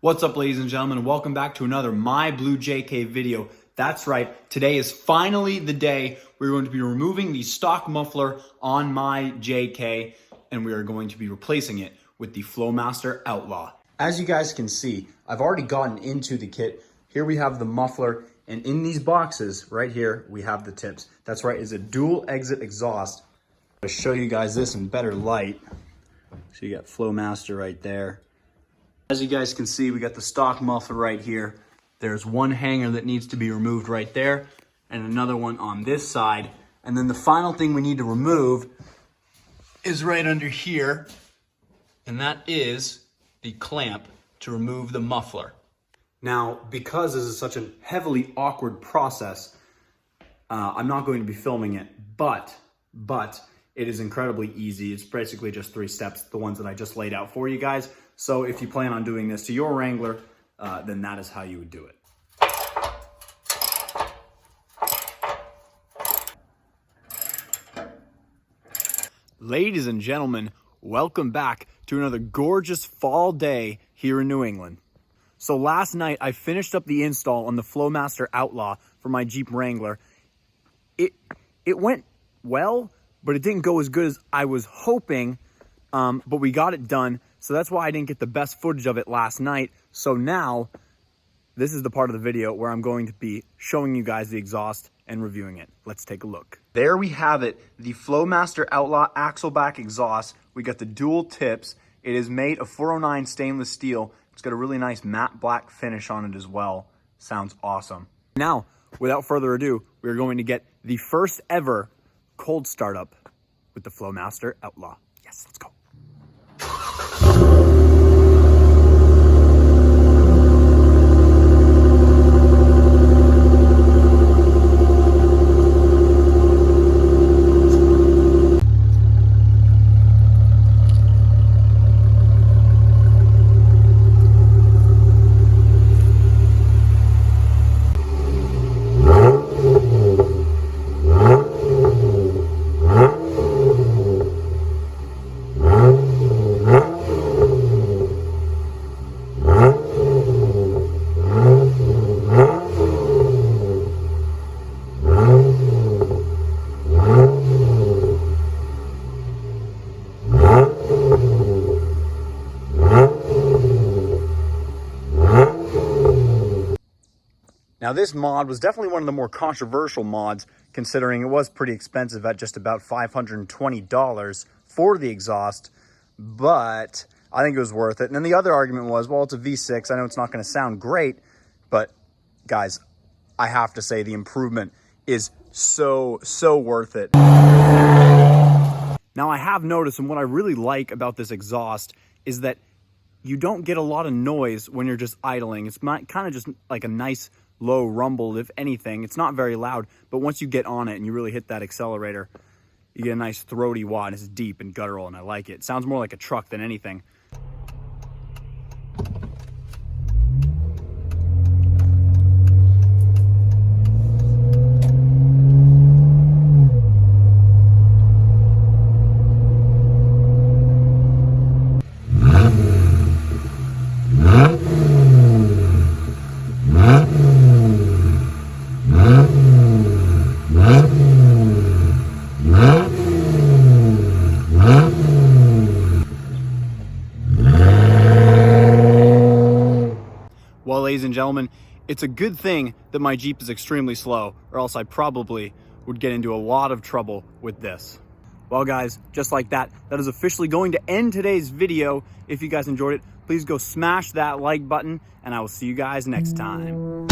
What's up, ladies and gentlemen, and welcome back to another My Blue JK video. That's right, today is finally the day we're going to be removing the stock muffler on my JK, and we are going to be replacing it with the FLOWMASTER OUTLAW. As you guys can see, I've already gotten into the kit. Here we have the muffler, and in these boxes right here, we have the tips. That's right, it's a dual exit exhaust. I'll show you guys this in better light. So you got FLOWMASTER right there. As you guys can see, we got the stock muffler right here. There's one hanger that needs to be removed right there and another one on this side. And then the final thing we need to remove is right under here, and that is the clamp to remove the muffler. Now, because this is such a heavily awkward process, I'm not going to be filming it, but it is incredibly easy. It's basically just 3 steps, the ones that I just laid out for you guys. So if you plan on doing this to your Wrangler, then that is how you would do it. Ladies and gentlemen, welcome back to another gorgeous fall day here in New England. So last night I finished up the install on the FLOWMASTER OUTLAW for my Jeep Wrangler. It went well, but it didn't go as good as I was hoping, but we got it done. So that's why I didn't get the best footage of it last night. So now, this is the part of the video where I'm going to be showing you guys the exhaust and reviewing it. Let's take a look. There we have it, the FLOWMASTER OUTLAW Axleback exhaust. We got the dual tips. It is made of 409 stainless steel. It's got a really nice matte black finish on it as well. Sounds awesome. Now, without further ado, we're going to get the first ever cold startup with the FLOWMASTER OUTLAW. Yes, let's go. Now this mod was definitely one of the more controversial mods, considering it was pretty expensive at just about $520 for the exhaust, but I think it was worth it. And then the other argument was, well, it's a V6. I know it's not going to sound great, but guys, I have to say the improvement is so worth it. Now I have noticed, and what I really like about this exhaust is that you don't get a lot of noise when you're just idling. It's kind of just like a nice low rumble, if anything. It's not very loud, but once you get on it and you really hit that accelerator, you get a nice throaty wah, and it's deep and guttural, and I like it. It sounds more like a truck than anything. Well, ladies and gentlemen, it's a good thing that my Jeep is extremely slow, or else I probably would get into a lot of trouble with this. Well, guys, just like that, that is officially going to end today's video. If you guys enjoyed it, please go smash that like button, and I will see you guys next time.